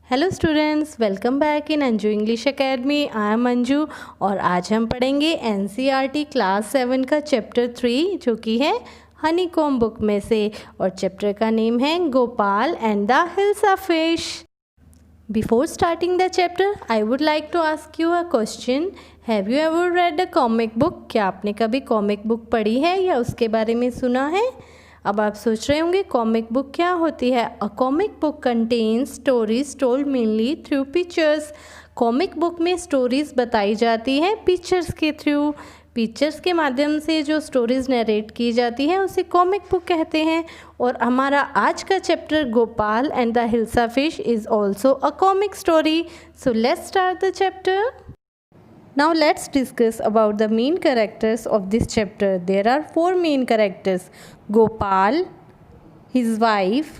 Hello students, welcome back in Anju English academy. I am Anju और आज हम पढ़ेंगे एनसीईआरटी क्लास 7 का चैप्टर 3 जो कि है हनीकॉम्ब बुक में से, और चैप्टर का नेम है Gopal and the hilsa fish. Before starting the chapter I would like to ask you a question. Have you ever read a comic book? क्या आपने कभी कॉमिक बुक पढ़ी है या उसके बारे में सुना है? अब आप सोच रहे होंगे कॉमिक बुक क्या होती है। अ comic book contains stories told mainly through pictures. Comic book में स्टोरीज बताई जाती हैं पिक्चर्स के थ्रू। पिक्चर्स के माध्यम से जो स्टोरीज नरेट की जाती हैं उसे कॉमिक बुक कहते हैं। और हमारा आज का chapter Gopal and the hilsa fish is also a comic story. So let's start the chapter. Now let's discuss about the main characters of this chapter. There are 4 main characters: Gopal, his wife,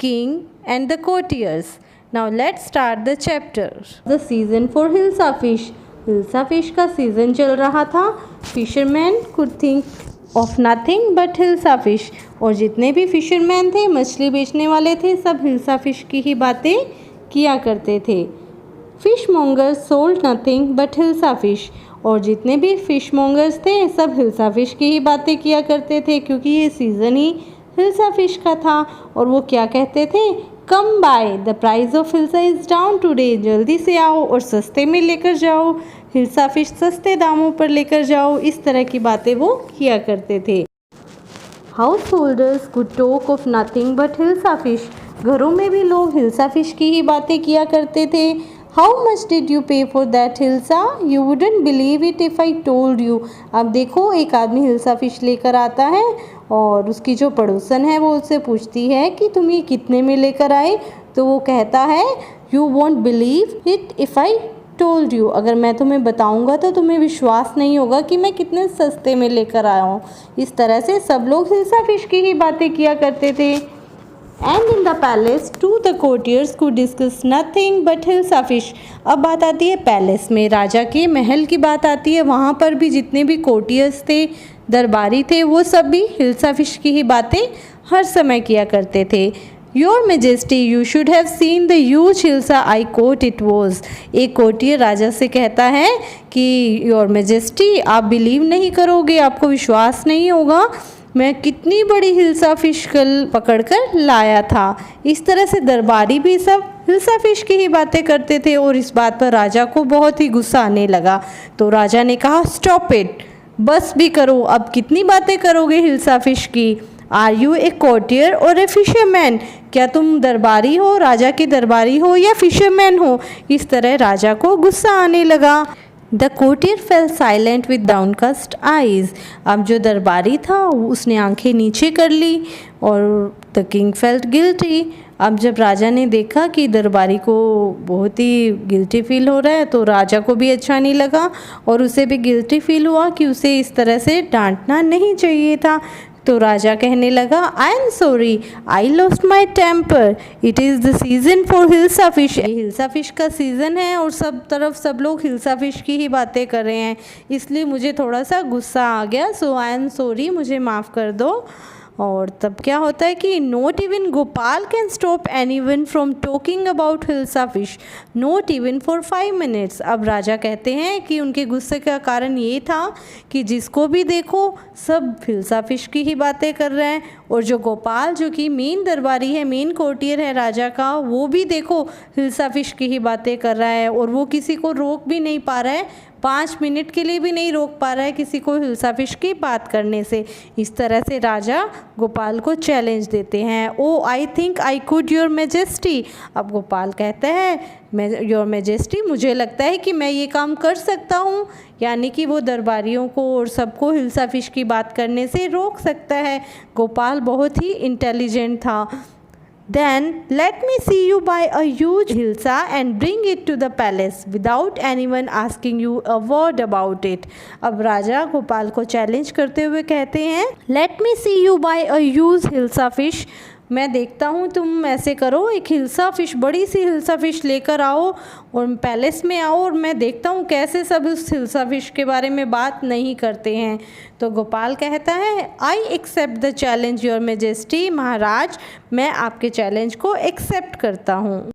King and the courtiers. Now let's start the chapter. The season for Hilsa fish. Hilsa fish का season चल रहा था. Fishermen could think of nothing but Hilsa fish. और जितने भी fishermen थे, मछली बेचने वाले थे, सब Hilsa fish की ही बातें किया करते थे. Fishmongers sold nothing but hilsa fish. और जितने भी फिशमोंगर्स थे सब हिल्सा फिश की ही बातें किया करते थे, क्योंकि ये सीज़न ही हिल्सा फिश का था। और वो क्या कहते थे? Come by, the price of hilsa is down today. जल्दी से आओ और सस्ते में लेकर जाओ, हिल्सा फिश सस्ते दामों पर लेकर जाओ। इस तरह की बातें वो किया करते थे। House holders could talk of nothing but hilsa fish. घरों में भी लोग हिल्सा फिश की ही बातें किया करते थे। हाउ मच डिड यू पे for that hilsa? You wouldn't believe it if I told you. अब देखो, एक आदमी हिल्सा फिश लेकर आता है और उसकी जो पड़ोसन है वो उससे पूछती है कि तुम ये कितने में लेकर आए? तो वो कहता है you won't believe it if I told you. अगर मैं तुम्हें बताऊंगा तो तुम्हें विश्वास नहीं होगा कि मैं कितने सस्ते में लेकर आया हूँ। इस तरह से सब लोग हिल्सा फिश की ही बातें किया करते थे। And in the palace to the courtiers could discuss nothing but hilsa fish. अब बात आती है पैलेस में, राजा के महल की बात आती है। वहाँ पर भी जितने भी कोर्टियर्स थे, दरबारी थे, वो सब भी हिल्सा फिश की ही बातें हर समय किया करते थे। Your majesty you should have seen the huge hilsa I quote it was. एक कोर्टियर राजा से कहता है कि योर मेजेस्टी, आप बिलीव नहीं करोगे, आपको विश्वास नहीं होगा, मैं कितनी बड़ी हिल्सा फिश कल पकड़कर लाया था। इस तरह से दरबारी भी सब हिल्सा फिश की ही बातें करते थे। और इस बात पर राजा को बहुत ही गुस्सा आने लगा। तो राजा ने कहा स्टॉप इट, बस भी करो, अब कितनी बातें करोगे हिल्सा फिश की? आर यू ए कोर्टियर और ए फिशरमैन? क्या तुम दरबारी हो, राजा के दरबारी हो या फिशरमैन हो? इस तरह राजा को गुस्सा आने लगा। The courtier fail silent with downcast eyes. अब जो दरबारी था उसने आंखें नीचे कर ली और द किंग फेल्ट गिल्टी। अब जब राजा ने देखा कि दरबारी को बहुत ही गिल्टी फील हो रहा है तो राजा को भी अच्छा नहीं लगा और उसे भी गिल्टी फील हुआ कि उसे इस तरह से डांटना नहीं चाहिए था। तो राजा कहने लगा I am sorry, I lost my temper, it is the season for hilsa fish. Hilsa fish का सीज़न है और सब तरफ सब लोग हिल्सा फिश की ही बातें कर रहे हैं, इसलिए मुझे थोड़ा सा गुस्सा आ गया। सो आई एम सॉरी, मुझे माफ़ कर दो। और तब क्या होता है कि not even Gopal can stop anyone from talking about hilsa fish, not even for 5 minutes. अब राजा कहते हैं कि उनके गुस्से का कारण ये था कि जिसको भी देखो सब हिल्सा फिश की ही बातें कर रहे हैं। और जो गोपाल, जो कि मेन दरबारी है, मेन कोर्टियर है राजा का, वो भी देखो हिल्सा फिश की ही बातें कर रहा है और वो किसी को रोक भी नहीं पा रहा है, 5 मिनट के लिए भी नहीं रोक पा रहा है किसी को हिल्सा फिश की बात करने से। इस तरह से राजा गोपाल को चैलेंज देते हैं। Oh I think I could your majesty. अब गोपाल कहता है मैं योर मेजेस्टी, मुझे लगता है कि मैं ये काम कर सकता हूँ, यानी कि वो दरबारियों को और सबको हिल्सा फिश की बात करने से रोक सकता है। गोपाल बहुत ही इंटेलिजेंट था। Then let me see you buy a huge hilsa and bring it to the palace without anyone asking you a word about it. अब राजा गोपाल को चैलेंज करते हुए कहते हैं Let me see you buy a huge hilsa fish. मैं देखता हूँ तुम ऐसे करो, एक हिल्सा फिश, बड़ी सी हिल्सा फिश लेकर आओ और पैलेस में आओ और मैं देखता हूँ कैसे सब उस हिल्सा फिश के बारे में बात नहीं करते हैं। तो गोपाल कहता है I accept the challenge your majesty. महाराज, मैं आपके चैलेंज को एक्सेप्ट करता हूँ।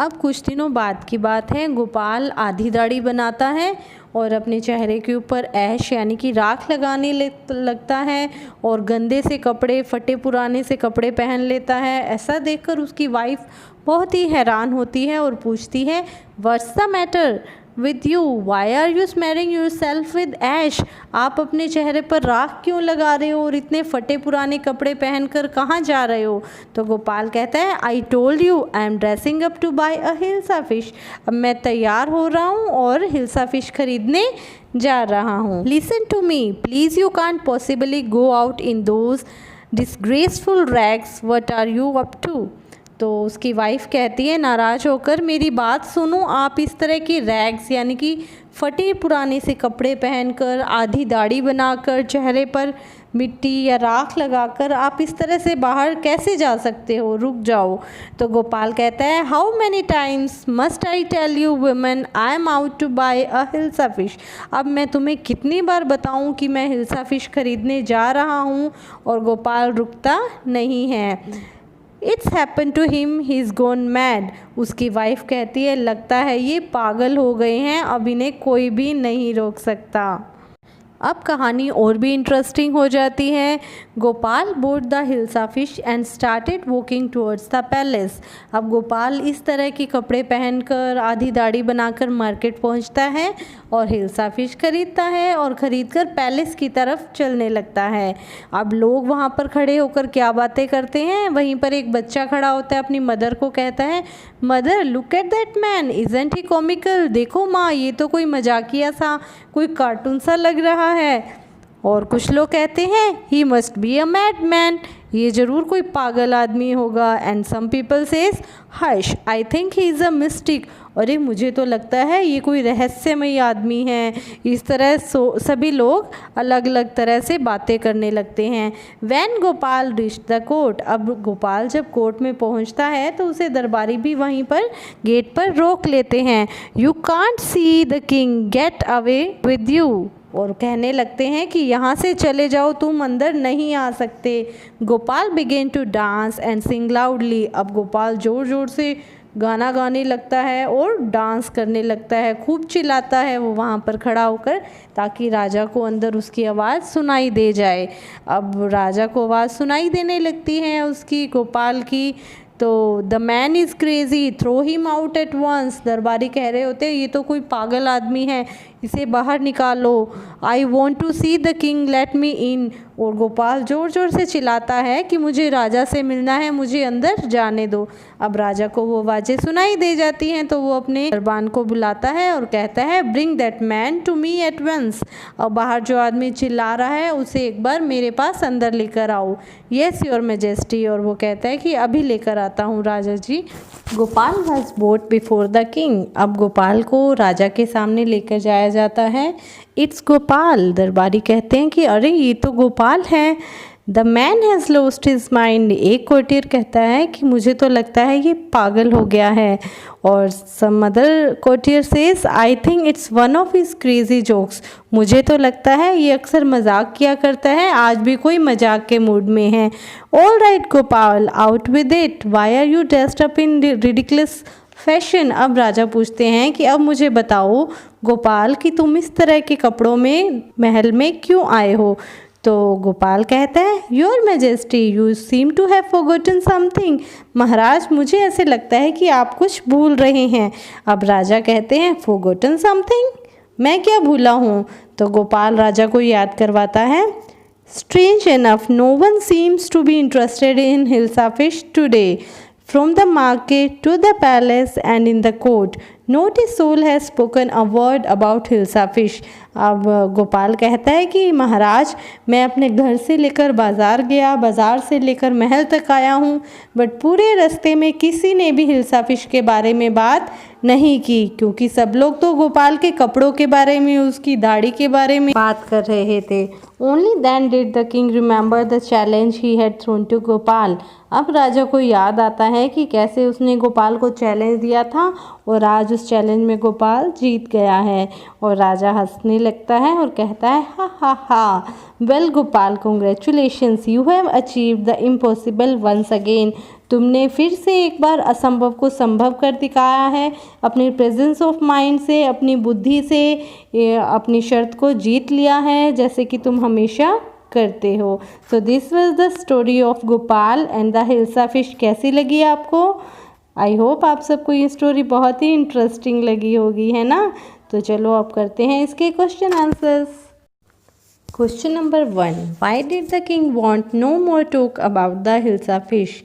अब कुछ दिनों बाद की बात है, गोपाल आधी दाढ़ी बनाता है और अपने चेहरे के ऊपर ऐश यानी कि राख लगाने लगता है और गंदे से कपड़े, फटे पुराने से कपड़े पहन लेता है। ऐसा देखकर उसकी वाइफ बहुत ही हैरान होती है और पूछती है, what's the matter with you, why are you smearing yourself with ash. आप अपने चेहरे पर राख क्यों लगा रहे हो और इतने फटे पुराने कपड़े पहनकर कहाँ जा रहे हो। तो गोपाल कहता है, I told you I am dressing up to buy a hilsa fish. अब मैं तैयार हो रहा हूँ और हिल्सा फिश खरीदने जा रहा हूँ। Listen to me please, you can't possibly go out in those disgraceful rags, what are you up to. तो उसकी वाइफ कहती है नाराज़ होकर, मेरी बात सुनो, आप इस तरह की रैग्स यानी कि फटे पुराने से कपड़े पहनकर, आधी दाढ़ी बनाकर, चेहरे पर मिट्टी या राख लगाकर आप इस तरह से बाहर कैसे जा सकते हो, रुक जाओ। तो गोपाल कहता है, how many times must I tell you women I am out to buy a hilsa fish. अब मैं तुम्हें कितनी बार बताऊं कि मैं हिल्सा फिश खरीदने जा रहा हूं। और गोपाल रुकता नहीं है। It's happen to him, he is gone mad. उसकी वाइफ कहती है, लगता है ये पागल हो गए हैं, अब इन्हें कोई भी नहीं रोक सकता। अब कहानी और भी इंटरेस्टिंग हो जाती है। Gopal board the hilsa fish and started walking towards the palace. अब गोपाल इस तरह के कपड़े पहनकर, आधी दाढ़ी बनाकर मार्केट पहुंचता है और हिल्सा फिश खरीदता है और ख़रीदकर पैलेस की तरफ चलने लगता है। अब लोग वहां पर खड़े होकर क्या बातें करते हैं, वहीं पर एक बच्चा खड़ा होता है, अपनी मदर को कहता है, mother look at that man, isn't he comical. देखो माँ, ये तो कोई मजाकिया सा, कोई कार्टून सा लग रहा है। और कुछ लोग कहते हैं, he must be a mad man, ये ज़रूर कोई पागल आदमी होगा। And some people says, hush I think he is a mystic. अरे मुझे तो लगता है ये कोई रहस्यमयी आदमी है। इस तरह सभी लोग अलग अलग तरह से बातें करने लगते हैं। When Gopal reach the court, अब गोपाल जब कोर्ट में पहुंचता है तो उसे दरबारी भी वहीं पर गेट पर रोक लेते हैं। You can't see the king, get away with you. और कहने लगते हैं कि यहाँ से चले जाओ, तुम अंदर नहीं आ सकते। Gopal begin to dance and sing loudly. अब गोपाल ज़ोर ज़ोर से गाना गाने लगता है और डांस करने लगता है, खूब चिल्लाता है वो वहाँ पर खड़ा होकर, ताकि राजा को अंदर उसकी आवाज़ सुनाई दे जाए। अब राजा को आवाज़ सुनाई देने लगती है उसकी, गोपाल की। तो the man is crazy, throw him out at once. दरबारी कह रहे होते हैं, ये तो कोई पागल आदमी है, इसे बाहर निकालो। I want to see the king, let me in. और गोपाल ज़ोर ज़ोर से चिल्लाता है कि मुझे राजा से मिलना है, मुझे अंदर जाने दो। अब राजा को वो आवाज़ें सुनाई दे जाती हैं तो वो अपने दरबान को बुलाता है और कहता है, bring that man to me at once. अब बाहर जो आदमी चिल्ला रहा है उसे एक बार मेरे पास अंदर लेकर आओ। Yes your majesty. और वो कहता है कि अभी लेकर आता हूँ राजा जी। Gopal was brought before the king. अब गोपाल को राजा के सामने लेकर जाया जाता है। इट्स गोपाल। दरबारी कहते हैं कि अरे ये तो गोपाल है। The man has lost his mind. एक कोटियर कहता है कि मुझे तो लगता है ये पागल हो गया है। और some other courtier says, I think it's one of his crazy jokes. मुझे तो लगता है ये अक्सर मजाक किया करता है, आज भी कोई मजाक के मूड में है। All right Gopal, out with it, why are you dressed up in ridiculous fashion. अब राजा पूछते हैं कि अब मुझे बताओ गोपाल कि तुम इस तरह के कपड़ों में महल में क्यों आए हो। तो गोपाल कहता है, your majesty you seem to have forgotten something. महाराज मुझे ऐसे लगता है कि आप कुछ भूल रहे हैं। अब राजा कहते हैं, फॉरगॉटन समथिंग, मैं क्या भूला हूँ। तो गोपाल राजा को याद करवाता है, strange enough no one seems to be interested in hilsa fish today. From the market to the palace and in the court, not a soul has spoken a word about hilsa fish. अब गोपाल कहता है कि महाराज मैं अपने घर से लेकर बाज़ार गया, बाज़ार से लेकर महल तक आया हूँ, बट पूरे रास्ते में किसी ने भी हिल्सा फिश के बारे में बात नहीं की, क्योंकि सब लोग तो गोपाल के कपड़ों के बारे में, उसकी दाढ़ी के बारे में बात कर रहे थे। Only then did the king remember the challenge he had thrown to Gopal. अब राजा को याद आता है कि कैसे उसने गोपाल को चैलेंज दिया था और आज इस चैलेंज में गोपाल जीत गया है। और राजा हंसने लगता है और कहता है हा हा हा, well Gopal, congratulations, you have achieved the impossible once again. तुमने फिर से एक बार असंभव को संभव कर दिखाया है। अपनी प्रेजेंस ऑफ माइंड से, अपनी बुद्धि से अपनी शर्त को जीत लिया है, जैसे कि तुम हमेशा करते हो। So this was the story of Gopal and the hilsa fish. कैसी लगी आपको? आई होप आप सबको ये स्टोरी बहुत ही इंटरेस्टिंग लगी होगी, है ना। तो चलो अब करते हैं इसके question answers. Question number 1, why did the king want no more talk about the hilsa fish.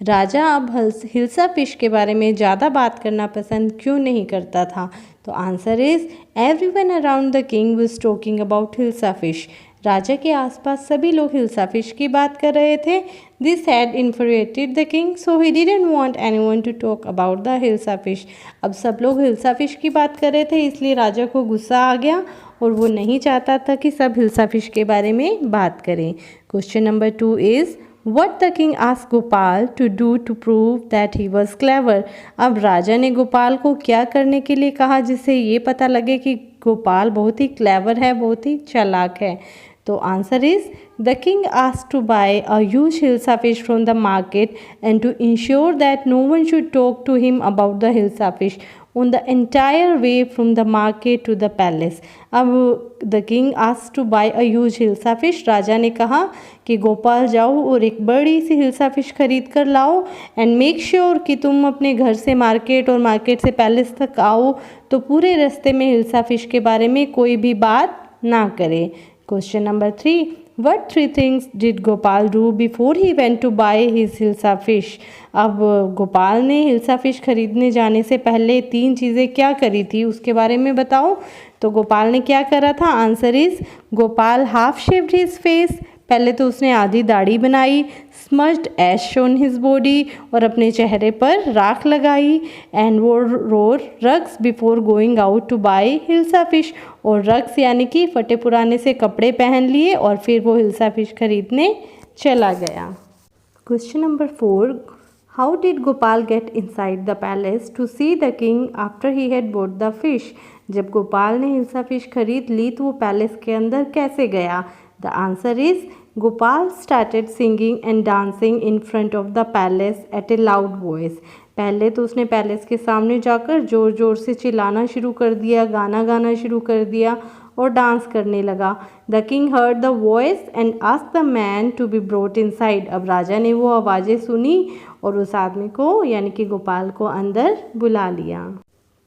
राजा अब हिल्सा फिश के बारे में ज़्यादा बात करना पसंद क्यों नहीं करता था? तो answer is everyone around the king was talking about hilsa fish. राजा के आसपास सभी लोग हिल्सा फिश की बात कर रहे थे। This had infuriated the king, so he didn't want anyone to talk about the hilsa fish. अब सब लोग हिल्सा फिश की बात कर रहे थे, इसलिए राजा को गुस्सा आ गया और वो नहीं चाहता था कि सब हिल्सा फिश के बारे में बात करें। Question number 2 is What the king asked Gopal to do to prove that he was clever। अब राजा ने गोपाल को क्या करने के लिए कहा जिससे ये पता लगे कि गोपाल बहुत ही क्लेवर है, बहुत ही चालाक है? तो answer is the king asked to buy a huge hilsa fish from the market and to insure that no one should talk to him about the hilsa fish on the entire way from the market to the palace। अब the king asked to buy a huge hilsa fish. राजा ने कहा कि गोपाल जाओ और एक बड़ी सी hilsa fish खरीद कर लाओ एंड मेक श्योर कि तुम अपने घर से मार्केट और मार्केट से पैलेस तक आओ तो पूरे रास्ते में हिल्सा फिश के बारे में कोई भी बात ना करे। Question number 3, What 3 things did Gopal do before he went to buy his hilsa fish. अब गोपाल ने हिल्सा फिश खरीदने जाने से पहले 3 चीज़ें क्या करी थी उसके बारे में बताओ। तो गोपाल ने क्या करा था? Answer is Gopal half shaved his face. पहले तो उसने आधी दाढ़ी बनाई, smudged ash on his body, और अपने चेहरे पर राख लगाई, and wore rags before going out to buy hilsa fish. और रग्स यानी कि फटे पुराने से कपड़े पहन लिए और फिर वो हिल्सा फिश खरीदने चला गया। Question number 4, how did Gopal get inside the palace to see the king after he had bought the fish. जब गोपाल ने हिल्सा फिश खरीद ली तो वो पैलेस के अंदर कैसे गया? The answer is Gopal started singing and dancing in front of the palace at a loud voice. पहले तो उसने पैलेस के सामने जाकर ज़ोर ज़ोर से चिल्लाना शुरू कर दिया, गाना गाना शुरू कर दिया और डांस करने लगा। The king heard the voice and asked the man to be brought inside. अब राजा ने वो आवाज़ें सुनी और उस आदमी को यानी कि गोपाल को अंदर बुला लिया।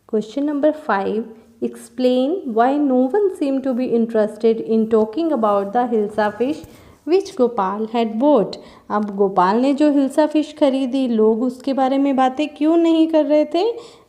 Question number 5, explain why no one seem to be interested in talking about the hilsa fish which Gopal had bought. अब गोपाल ने जो हिल्सा फिश खरीदी, लोग उसके बारे में बातें क्यों नहीं कर रहे थे?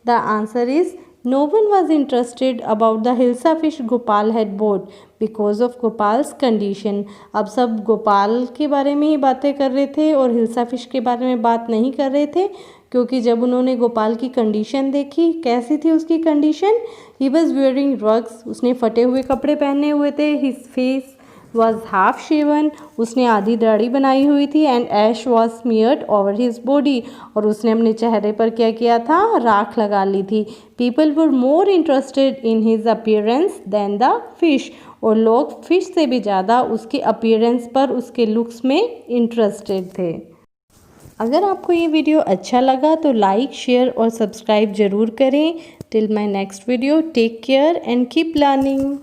The answer is no one was interested about the hilsa fish Gopal had bought because of Gopal's condition. अब सब गोपाल के बारे में ही बातें कर रहे थे और हिल्सा फिश के बारे में बात नहीं कर रहे थे, क्योंकि जब उन्होंने गोपाल की कंडीशन देखी, कैसी थी उसकी condition? He was wearing rags, उसने फटे हुए कपड़े पहने हुए थे, his face was half shaven, उसने आधी दाढ़ी बनाई हुई थी, and ash was smeared over his body, और उसने अपने चेहरे पर क्या किया था? राख लगा ली थी। People were more interested in his appearance than the fish, और लोग फिश से भी ज़्यादा उसके अपीयरेंस पर, उसके लुक्स में इंटरेस्टेड थे। अगर आपको ये वीडियो अच्छा लगा तो लाइक, शेयर और सब्सक्राइब ज़रूर करें। Till my next video, take care and keep learning.